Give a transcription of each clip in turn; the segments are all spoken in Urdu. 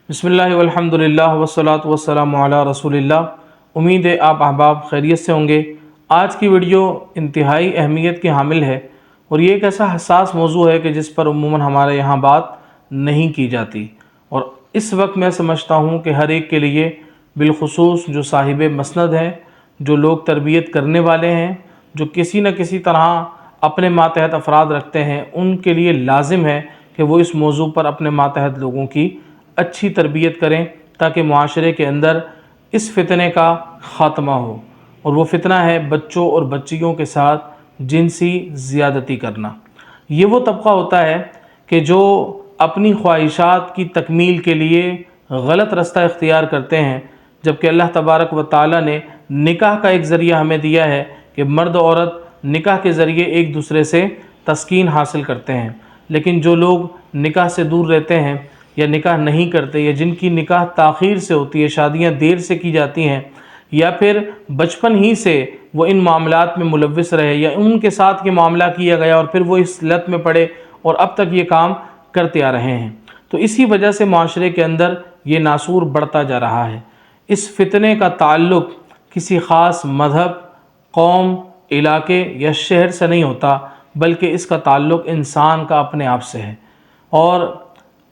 بسم اللہ والحمد للہ والصلاۃ والسلام علی رسول اللہ۔ امید ہے آپ احباب خیریت سے ہوں گے۔ آج کی ویڈیو انتہائی اہمیت کی حامل ہے اور یہ ایک ایسا حساس موضوع ہے کہ جس پر عموماً ہمارے یہاں بات نہیں کی جاتی، اور اس وقت میں سمجھتا ہوں کہ ہر ایک کے لیے، بالخصوص جو صاحب مسند ہیں، جو لوگ تربیت کرنے والے ہیں، جو کسی نہ کسی طرح اپنے ماتحت افراد رکھتے ہیں، ان کے لیے لازم ہے کہ وہ اس موضوع پر اپنے ماتحت لوگوں کی اچھی تربیت کریں تاکہ معاشرے کے اندر اس فتنے کا خاتمہ ہو، اور وہ فتنہ ہے بچوں اور بچیوں کے ساتھ جنسی زیادتی کرنا۔ یہ وہ طبقہ ہوتا ہے کہ جو اپنی خواہشات کی تکمیل کے لیے غلط رستہ اختیار کرتے ہیں، جبکہ اللہ تبارک و تعالیٰ نے نکاح کا ایک ذریعہ ہمیں دیا ہے کہ مرد و عورت نکاح کے ذریعے ایک دوسرے سے تسکین حاصل کرتے ہیں۔ لیکن جو لوگ نکاح سے دور رہتے ہیں یا نکاح نہیں کرتے، یا جن کی نکاح تاخیر سے ہوتی ہے، شادیاں دیر سے کی جاتی ہیں، یا پھر بچپن ہی سے وہ ان معاملات میں ملوث رہے، یا ان کے ساتھ یہ معاملہ کیا گیا اور پھر وہ اس لت میں پڑے اور اب تک یہ کام کرتے آ رہے ہیں، تو اسی وجہ سے معاشرے کے اندر یہ ناسور بڑھتا جا رہا ہے۔ اس فتنے کا تعلق کسی خاص مذہب، قوم، علاقے یا شہر سے نہیں ہوتا، بلکہ اس کا تعلق انسان کا اپنے آپ سے ہے۔ اور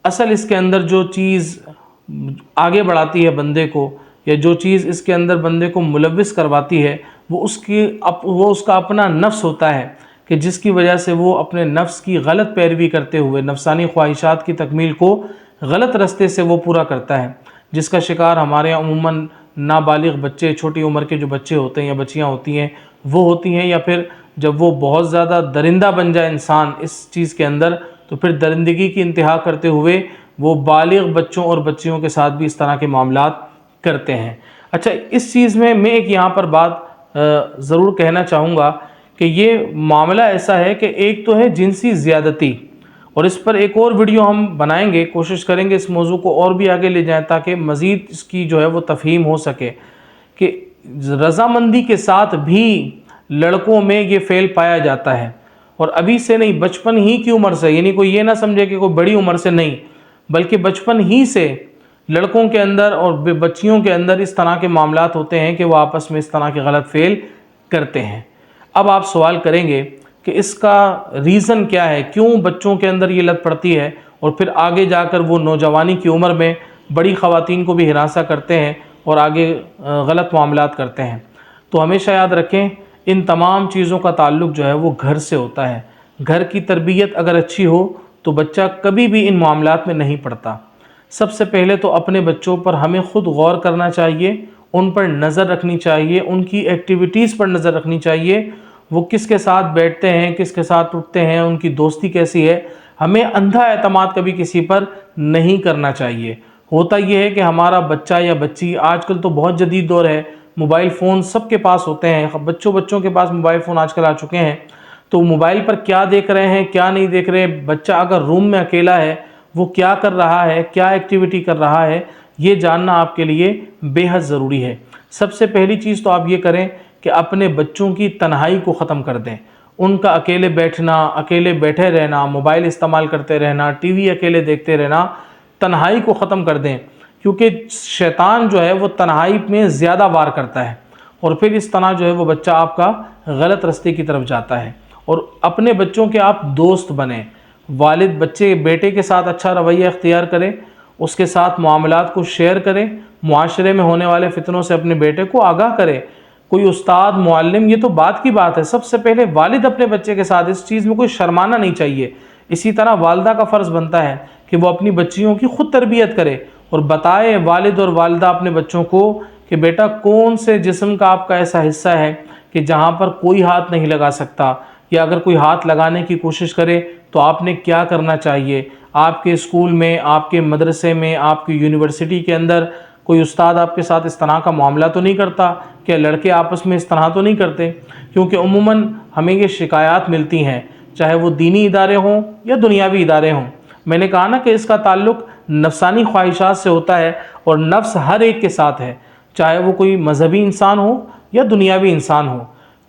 اصل اس کے اندر جو چیز آگے بڑھاتی ہے بندے کو، یا جو چیز اس کے اندر بندے کو ملوث کرواتی ہے، وہ اس کا اپنا نفس ہوتا ہے، کہ جس کی وجہ سے وہ اپنے نفس کی غلط پیروی کرتے ہوئے نفسانی خواہشات کی تکمیل کو غلط رستے سے وہ پورا کرتا ہے، جس کا شکار ہمارے یہاں عموماً نابالغ بچے، چھوٹی عمر کے جو بچے ہوتے ہیں یا بچیاں ہوتی ہیں وہ ہوتی ہیں، یا پھر جب وہ بہت زیادہ درندہ بن جائے انسان اس چیز کے اندر، تو پھر درندگی کی انتہا کرتے ہوئے وہ بالغ بچوں اور بچیوں کے ساتھ بھی اس طرح کے معاملات کرتے ہیں۔ اچھا، اس چیز میں ایک یہاں پر بات ضرور کہنا چاہوں گا کہ یہ معاملہ ایسا ہے کہ ایک تو ہے جنسی زیادتی، اور اس پر ایک اور ویڈیو ہم بنائیں گے، کوشش کریں گے اس موضوع کو اور بھی آگے لے جائیں تاکہ مزید اس کی جو ہے وہ تفہیم ہو سکے، کہ رضامندی کے ساتھ بھی لڑکوں میں یہ فعل پایا جاتا ہے، اور ابھی سے نہیں، بچپن ہی کی عمر سے، یعنی کوئی یہ نہ سمجھے کہ کوئی بڑی عمر سے نہیں، بلکہ بچپن ہی سے لڑکوں کے اندر اور بچیوں کے اندر اس طرح کے معاملات ہوتے ہیں کہ وہ آپس میں اس طرح کے غلط فعل کرتے ہیں۔ اب آپ سوال کریں گے کہ اس کا ریزن کیا ہے، کیوں بچوں کے اندر یہ لت پڑتی ہے، اور پھر آگے جا کر وہ نوجوانی کی عمر میں بڑی خواتین کو بھی ہراساں کرتے ہیں اور آگے غلط معاملات کرتے ہیں۔ تو ہمیشہ یاد رکھیں، ان تمام چیزوں کا تعلق جو ہے وہ گھر سے ہوتا ہے۔ گھر کی تربیت اگر اچھی ہو تو بچہ کبھی بھی ان معاملات میں نہیں پڑتا۔ سب سے پہلے تو اپنے بچوں پر ہمیں خود غور کرنا چاہیے، ان پر نظر رکھنی چاہیے، ان کی ایکٹیویٹیز پر نظر رکھنی چاہیے، وہ کس کے ساتھ بیٹھتے ہیں، کس کے ساتھ اٹھتے ہیں، ان کی دوستی کیسی ہے۔ ہمیں اندھا اعتماد کبھی کسی پر نہیں کرنا چاہیے۔ ہوتا یہ ہے کہ ہمارا بچہ یا بچی، آج کل تو بہت جدید دور ہے، موبائل فون سب کے پاس ہوتے ہیں، بچوں کے پاس موبائل فون آج کل آ چکے ہیں، تو موبائل پر کیا دیکھ رہے ہیں، کیا نہیں دیکھ رہے، بچہ اگر روم میں اکیلا ہے وہ کیا کر رہا ہے، کیا ایکٹیویٹی کر رہا ہے، یہ جاننا آپ کے لیے بے حد ضروری ہے۔ سب سے پہلی چیز تو آپ یہ کریں کہ اپنے بچوں کی تنہائی کو ختم کر دیں۔ ان کا اکیلے بیٹھنا، اکیلے بیٹھے رہنا، موبائل استعمال کرتے رہنا، ٹی وی اکیلے دیکھتے رہنا، تنہائی کو ختم کر دیں، کیونکہ شیطان جو ہے وہ تنہائی میں زیادہ وار کرتا ہے، اور پھر اس طرح جو ہے وہ بچہ آپ کا غلط راستے کی طرف جاتا ہے۔ اور اپنے بچوں کے آپ دوست بنیں، والد بیٹے کے ساتھ اچھا رویہ اختیار کرے، اس کے ساتھ معاملات کو شیئر کرے، معاشرے میں ہونے والے فتنوں سے اپنے بیٹے کو آگاہ کرے۔ کوئی استاد، معلم، یہ تو بات کی بات ہے، سب سے پہلے والد اپنے بچے کے ساتھ اس چیز میں کوئی شرمانا نہیں چاہیے۔ اسی طرح والدہ کا فرض بنتا ہے کہ وہ اپنی بچیوں کی خود تربیت کرے اور بتائے والد اور والدہ اپنے بچوں کو کہ بیٹا کون سے جسم کا آپ کا ایسا حصہ ہے کہ جہاں پر کوئی ہاتھ نہیں لگا سکتا، یا اگر کوئی ہاتھ لگانے کی کوشش کرے تو آپ نے کیا کرنا چاہیے۔ آپ کے اسکول میں، آپ کے مدرسے میں، آپ کی یونیورسٹی کے اندر کوئی استاد آپ کے ساتھ اس طرح کا معاملہ تو نہیں کرتا، کہ لڑکے آپس میں اس طرح تو نہیں کرتے، کیونکہ عموماً ہمیں یہ شکایات ملتی ہیں، چاہے وہ دینی ادارے ہوں یا دنیاوی ادارے ہوں۔ میں نے کہا نا کہ اس کا تعلق نفسانی خواہشات سے ہوتا ہے، اور نفس ہر ایک کے ساتھ ہے، چاہے وہ کوئی مذہبی انسان ہو یا دنیاوی انسان ہو۔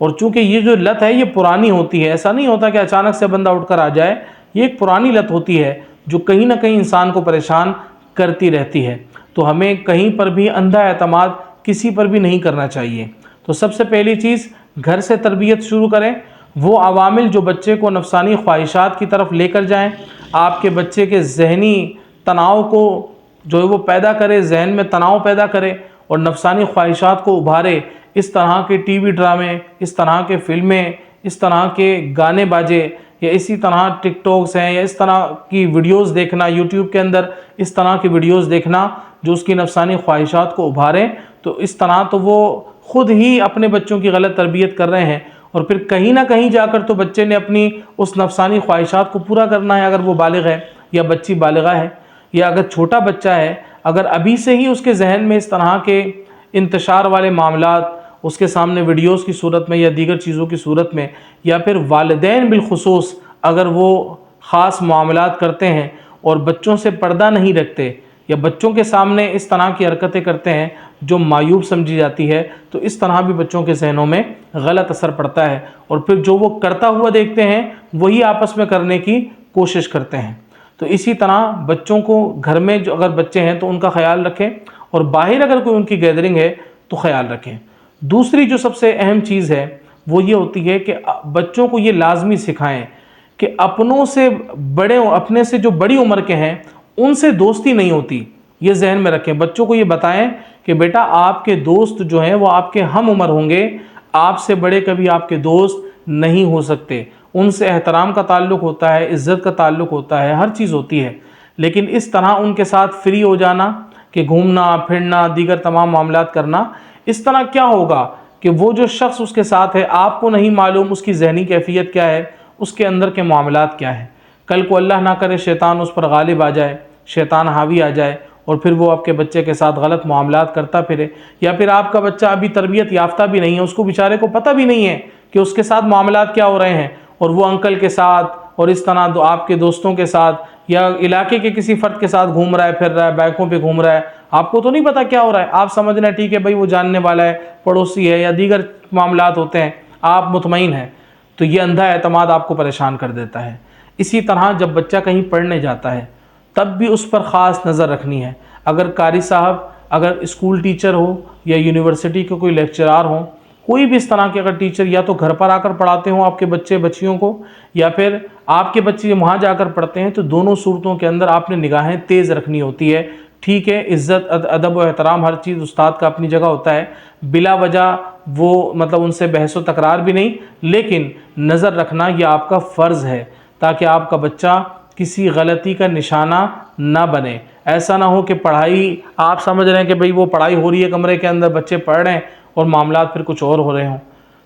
اور چونکہ یہ جو لت ہے یہ پرانی ہوتی ہے، ایسا نہیں ہوتا کہ اچانک سے بندہ اٹھ کر آ جائے، یہ ایک پرانی لت ہوتی ہے جو کہیں نہ کہیں انسان کو پریشان کرتی رہتی ہے۔ تو ہمیں کہیں پر بھی اندھا اعتماد کسی پر بھی نہیں کرنا چاہیے۔ تو سب سے پہلی چیز گھر سے تربیت شروع کریں، وہ عوامل جو بچے کو نفسانی خواہشات کی طرف لے کر جائیں، آپ کے بچے کے ذہنی تناؤ کو جو ہے وہ پیدا کرے، ذہن میں تناؤ پیدا کرے اور نفسانی خواہشات کو ابھارے۔ اس طرح کے ٹی وی ڈرامے، اس طرح کے فلمیں، اس طرح کے گانے باجے یا اسی طرح ٹک ٹاکس ہیں یا اس طرح کی ویڈیوز دیکھنا یوٹیوب کے اندر، اس طرح کی ویڈیوز دیکھنا جو اس کی نفسانی خواہشات کو ابھاریں، تو اس طرح تو وہ خود ہی اپنے بچوں کی غلط تربیت کر رہے ہیں، اور پھر کہیں نہ کہیں جا کر تو بچے نے اپنی اس نفسانی خواہشات کو پورا کرنا ہے، اگر وہ بالغ ہے یا بچی بالغہ ہے یا اگر چھوٹا بچہ ہے، اگر ابھی سے ہی اس کے ذہن میں اس طرح کے انتشار والے معاملات اس کے سامنے ویڈیوز کی صورت میں یا دیگر چیزوں کی صورت میں، یا پھر والدین بالخصوص اگر وہ خاص معاملات کرتے ہیں اور بچوں سے پردہ نہیں رکھتے یا بچوں کے سامنے اس طرح کی حرکتیں کرتے ہیں جو معیوب سمجھی جاتی ہے، تو اس طرح بھی بچوں کے ذہنوں میں غلط اثر پڑتا ہے، اور پھر جو وہ کرتا ہوا دیکھتے ہیں وہی آپس میں کرنے کی کوشش کرتے ہیں۔ تو اسی طرح بچوں کو گھر میں جو اگر بچے ہیں تو ان کا خیال رکھیں، اور باہر اگر کوئی ان کی گیدرنگ ہے تو خیال رکھیں۔ دوسری جو سب سے اہم چیز ہے وہ یہ ہوتی ہے کہ بچوں کو یہ لازمی سکھائیں کہ اپنے سے جو بڑی عمر کے ہیں ان سے دوستی نہیں ہوتی۔ یہ ذہن میں رکھیں، بچوں کو یہ بتائیں کہ بیٹا آپ کے دوست جو ہیں وہ آپ کے ہم عمر ہوں گے، آپ سے بڑے کبھی آپ کے دوست نہیں ہو سکتے۔ ان سے احترام کا تعلق ہوتا ہے، عزت کا تعلق ہوتا ہے، ہر چیز ہوتی ہے، لیکن اس طرح ان کے ساتھ فری ہو جانا کہ گھومنا پھرنا دیگر تمام معاملات کرنا، اس طرح کیا ہوگا کہ وہ جو شخص اس کے ساتھ ہے آپ کو نہیں معلوم اس کی ذہنی کیفیت کیا ہے، اس کے اندر کے معاملات کیا ہیں۔ کل کو اللہ نہ کرے شیطان اس پر غالب آ جائے، شیطان حاوی آ جائے اور پھر وہ آپ کے بچے کے ساتھ غلط معاملات کرتا پھرے، یا پھر آپ کا بچہ ابھی تربیت یافتہ بھی نہیں ہے، اس کو بیچارے کو پتہ بھی نہیں ہے کہ اس کے ساتھ معاملات کیا ہو رہے ہیں، اور وہ انکل کے ساتھ اور اس طرح آپ کے دوستوں کے ساتھ یا علاقے کے کسی فرد کے ساتھ گھوم رہا ہے، پھر رہا ہے، بائکوں پہ گھوم رہا ہے، آپ کو تو نہیں پتا کیا ہو رہا ہے، آپ سمجھنا ہے ٹھیک ہے بھائی وہ جاننے والا ہے، پڑوسی ہے یا دیگر معاملات ہوتے ہیں، آپ مطمئن ہیں، تو یہ اندھا اعتماد آپ کو پریشان کر دیتا ہے۔ اسی طرح جب بچہ کہیں پڑھنے جاتا ہے تب بھی اس پر خاص نظر رکھنی ہے۔ اگر قاری صاحب اگر اسکول ٹیچر ہو یا یونیورسٹی کے کوئی لیکچرار ہوں، کوئی بھی اس طرح کے اگر ٹیچر یا تو گھر پر آ کر پڑھاتے ہوں آپ کے بچے بچیوں کو، یا پھر آپ کے بچے وہاں جا کر پڑھتے ہیں، تو دونوں صورتوں کے اندر آپ نے نگاہیں تیز رکھنی ہوتی ہے۔ ٹھیک ہے، عزت ادب و احترام ہر چیز استاد کا اپنی جگہ ہوتا ہے، بلا وجہ وہ ان سے بحث و تکرار بھی نہیں، لیکن نظر رکھنا یہ آپ کا فرض ہے تاکہ آپ کا بچہ کسی غلطی کا نشانہ نہ بنے۔ ایسا نہ ہو کہ پڑھائی آپ سمجھ رہے ہیں کہ بھئی وہ پڑھائی ہو رہی ہے کمرے کے اندر، بچے پڑھ رہے ہیں اور معاملات پھر کچھ اور ہو رہے ہوں۔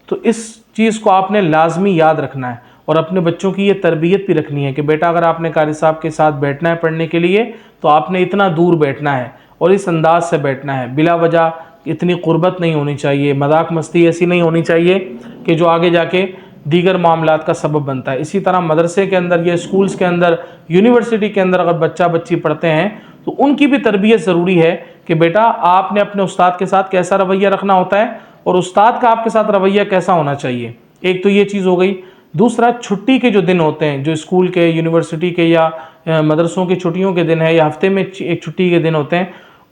تو اس چیز کو آپ نے لازمی یاد رکھنا ہے، اور اپنے بچوں کی یہ تربیت بھی رکھنی ہے کہ بیٹا اگر آپ نے قاری صاحب کے ساتھ بیٹھنا ہے پڑھنے کے لیے تو آپ نے اتنا دور بیٹھنا ہے اور اس انداز سے بیٹھنا ہے، بلا وجہ اتنی قربت نہیں ہونی چاہیے، مذاق مستی ایسی نہیں ہونی چاہیے کہ جو آگے جا کے دیگر معاملات کا سبب بنتا ہے۔ اسی طرح مدرسے کے اندر یا اسکولز کے اندر، یونیورسٹی کے اندر اگر بچہ بچی پڑھتے ہیں تو ان کی بھی تربیت ضروری ہے کہ بیٹا آپ نے اپنے استاد کے ساتھ کیسا رویہ رکھنا ہوتا ہے اور استاد کا آپ کے ساتھ رویہ کیسا ہونا چاہیے۔ ایک تو یہ چیز ہو گئی۔ دوسرا، چھٹی کے جو دن ہوتے ہیں، جو اسکول کے، یونیورسٹی کے یا مدرسوں کی چھٹیوں کے دن ہے یا ہفتے میں ایک چھٹی کے دن ہوتے ہیں،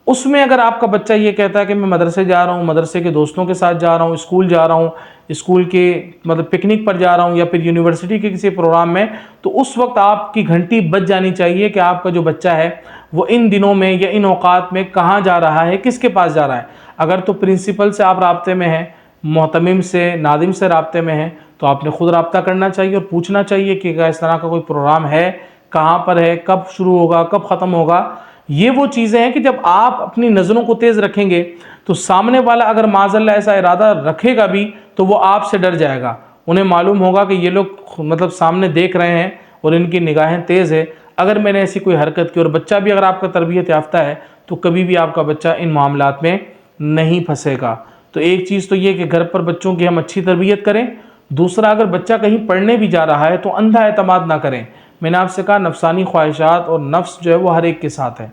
اس میں اگر آپ کا بچہ یہ کہتا ہے کہ میں مدرسے جا رہا ہوں، مدرسے کے دوستوں کے ساتھ جا رہا ہوں، اسکول جا رہا ہوں، اسکول کے پکنک پر جا رہا ہوں یا پھر یونیورسٹی کے کسی پروگرام میں، تو اس وقت آپ کی گھنٹی بج جانی چاہیے کہ آپ کا جو بچہ ہے وہ ان دنوں میں یا ان اوقات میں کہاں جا رہا ہے، کس کے پاس جا رہا ہے۔ اگر تو پرنسپل سے آپ رابطے میں ہیں، محتمم سے، ناظم سے رابطے میں ہیں، تو آپ نے خود رابطہ کرنا چاہیے اور پوچھنا چاہیے کہ اس طرح کا کوئی پروگرام ہے، کہاں پر ہے، کب شروع ہوگا، کب ختم ہوگا۔ یہ وہ چیزیں ہیں کہ جب آپ اپنی نظروں کو تیز رکھیں گے تو سامنے والا اگر معاذ اللہ ایسا ارادہ رکھے گا بھی تو وہ آپ سے ڈر جائے گا، انہیں معلوم ہوگا کہ یہ لوگ سامنے دیکھ رہے ہیں اور ان کی نگاہیں تیز ہے، اگر میں نے ایسی کوئی حرکت کی، اور بچہ بھی اگر آپ کا تربیت یافتہ ہے تو کبھی بھی آپ کا بچہ ان معاملات میں نہیں پھنسے گا۔ تو ایک چیز تو یہ کہ گھر پر بچوں کی ہم اچھی تربیت کریں۔ دوسرا، اگر بچہ کہیں پڑھنے بھی جا رہا ہے تو اندھا اعتماد نہ کریں۔ میں نے آپ سے کہا نفسانی خواہشات اور نفس جو ہے وہ ہر ایک کے ساتھ ہے،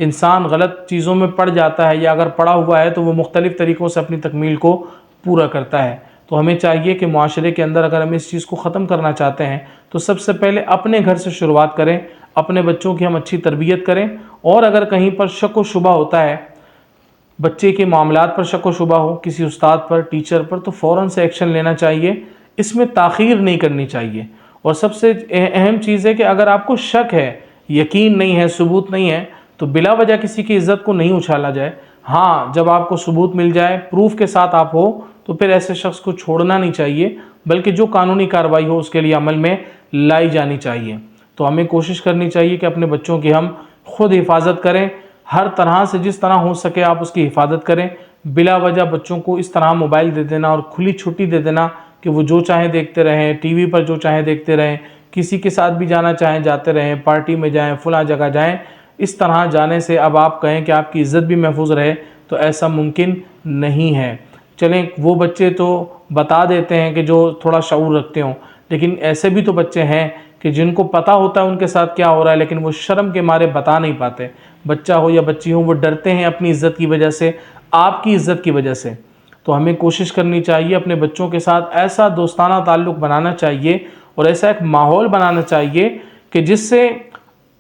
انسان غلط چیزوں میں پڑ جاتا ہے یا اگر پڑا ہوا ہے تو وہ مختلف طریقوں سے اپنی تکمیل کو پورا کرتا ہے۔ تو ہمیں چاہیے کہ معاشرے کے اندر اگر ہم اس چیز کو ختم کرنا چاہتے ہیں تو سب سے پہلے اپنے گھر سے شروعات کریں، اپنے بچوں کی ہم اچھی تربیت کریں اور اگر کہیں پر شک و شبہ ہوتا ہے، بچے کے معاملات پر شک و شبہ ہو، کسی استاد پر، ٹیچر پر، تو فوراً سے ایکشن لینا چاہیے، اس میں تاخیر نہیں کرنی چاہیے۔ اور سب سے اہم چیز ہے کہ اگر آپ کو شک ہے، یقین نہیں ہے، ثبوت نہیں ہے، تو بلا وجہ کسی کی عزت کو نہیں اچھالا جائے۔ ہاں، جب آپ کو ثبوت مل جائے، پروف کے ساتھ آپ ہو، تو پھر ایسے شخص کو چھوڑنا نہیں چاہیے، بلکہ جو قانونی کارروائی ہو اس کے لیے عمل میں لائی جانی چاہیے۔ تو ہمیں کوشش کرنی چاہیے کہ اپنے بچوں کی ہم خود حفاظت کریں، ہر طرح سے جس طرح ہو سکے آپ اس کی حفاظت کریں۔ بلا وجہ بچوں کو اس طرح موبائل دے دینا اور کھلی چھٹی دے دینا کہ وہ جو چاہیں دیکھتے رہیں، ٹی وی پر جو چاہیں دیکھتے رہیں، کسی کے ساتھ بھی جانا چاہیں جاتے رہیں، پارٹی میں جائیں، فلاں جگہ جائیں، اس طرح جانے سے اب آپ کہیں کہ آپ کی عزت بھی محفوظ رہے تو ایسا ممکن نہیں ہے۔ چلیں، وہ بچے تو بتا دیتے ہیں کہ جو تھوڑا شعور رکھتے ہوں، لیکن ایسے بھی تو بچے ہیں کہ جن کو پتہ ہوتا ہے ان کے ساتھ کیا ہو رہا ہے، لیکن وہ شرم کے مارے بتا نہیں پاتے۔ بچہ ہو یا بچی ہو، وہ ڈرتے ہیں اپنی عزت کی وجہ سے، آپ کی عزت کی وجہ سے۔ تو ہمیں کوشش کرنی چاہیے اپنے بچوں کے ساتھ ایسا دوستانہ تعلق بنانا چاہیے اور ایسا ایک ماحول بنانا چاہیے کہ جس سے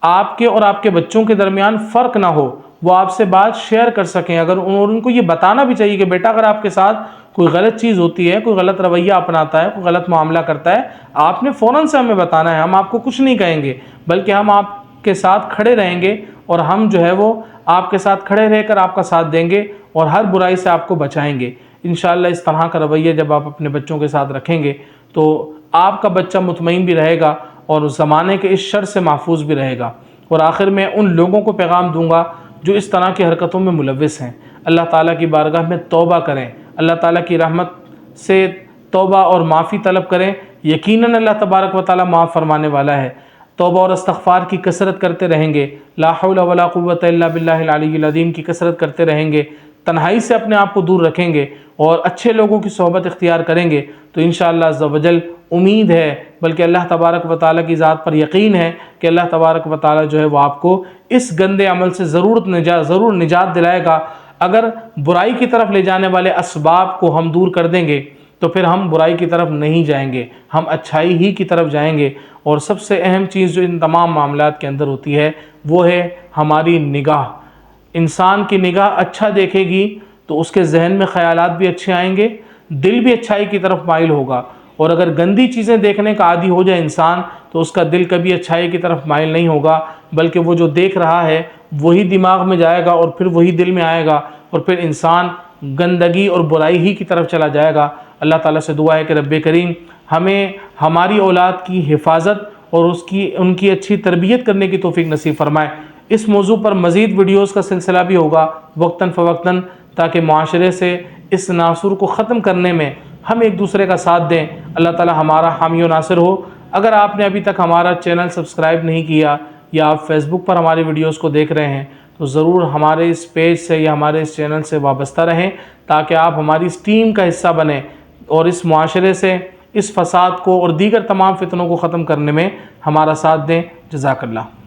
آپ کے اور آپ کے بچوں کے درمیان فرق نہ ہو، وہ آپ سے بات شیئر کر سکیں۔ اگر ان کو یہ بتانا بھی چاہیے کہ بیٹا اگر آپ کے ساتھ کوئی غلط چیز ہوتی ہے، کوئی غلط رویہ اپناتا ہے، کوئی غلط معاملہ کرتا ہے، آپ نے فوراً سے ہمیں بتانا ہے، ہم آپ کو کچھ نہیں کہیں گے، بلکہ ہم آپ کے ساتھ کھڑے رہیں گے اور ہم جو ہے وہ آپ کے ساتھ کھڑے رہ کر آپ کا ساتھ دیں گے اور ہر برائی سے آپ کو بچائیں گے۔ انشاءاللہ اس طرح کا رویہ جب آپ اپنے بچوں کے ساتھ رکھیں گے تو آپ کا بچہ مطمئن بھی رہے گا اور اس زمانے کے اس شر سے محفوظ بھی رہے گا۔ اور آخر میں ان لوگوں کو پیغام دوں گا جو اس طرح کی حرکتوں میں ملوث ہیں، اللہ تعالیٰ کی بارگاہ میں توبہ کریں، اللہ تعالیٰ کی رحمت سے توبہ اور معافی طلب کریں۔ یقیناً اللہ تبارک و تعالیٰ معاف فرمانے والا ہے۔ توبہ اور استغفار کی کثرت کرتے رہیں گے، لا حول ولا قوت الا باللہ العلی العظیم کی کثرت کرتے رہیں گے، تنہائی سے اپنے آپ کو دور رکھیں گے اور اچھے لوگوں کی صحبت اختیار کریں گے تو انشاءاللہ عز و جل امید ہے، بلکہ اللہ تبارک و تعالیٰ کی ذات پر یقین ہے کہ اللہ تبارک و تعالیٰ جو ہے وہ آپ کو اس گندے عمل سے ضرور نجات دلائے گا۔ اگر برائی کی طرف لے جانے والے اسباب کو ہم دور کر دیں گے تو پھر ہم برائی کی طرف نہیں جائیں گے، ہم اچھائی ہی کی طرف جائیں گے۔ اور سب سے اہم چیز جو ان تمام معاملات کے اندر ہوتی ہے وہ ہے ہماری نگاہ۔ انسان کی نگاہ اچھا دیکھے گی تو اس کے ذہن میں خیالات بھی اچھے آئیں گے، دل بھی اچھائی کی طرف مائل ہوگا۔ اور اگر گندی چیزیں دیکھنے کا عادی ہو جائے انسان تو اس کا دل کبھی اچھائی کی طرف مائل نہیں ہوگا، بلکہ وہ جو دیکھ رہا ہے وہی دماغ میں جائے گا اور پھر وہی دل میں آئے گا اور پھر انسان گندگی اور برائی ہی کی طرف چلا جائے گا۔ اللہ تعالیٰ سے دعا ہے کہ رب کریم ہمیں ہماری اولاد کی حفاظت اور ان کی اچھی تربیت کرنے کی توفیق نصیب فرمائے۔ اس موضوع پر مزید ویڈیوز کا سلسلہ بھی ہوگا وقتاً فوقتاً، تاکہ معاشرے سے اس ناصر کو ختم کرنے میں ہم ایک دوسرے کا ساتھ دیں۔ اللہ تعالی ہمارا حامی و ناصر ہو۔ اگر آپ نے ابھی تک ہمارا چینل سبسکرائب نہیں کیا یا آپ فیس بک پر ہماری ویڈیوز کو دیکھ رہے ہیں تو ضرور ہمارے اس پیج سے یا ہمارے اس چینل سے وابستہ رہیں تاکہ آپ ہماری اس ٹیم کا حصہ بنیں اور اس معاشرے سے اس فساد کو اور دیگر تمام فتنوں کو ختم کرنے میں ہمارا ساتھ دیں۔ جزاک اللہ۔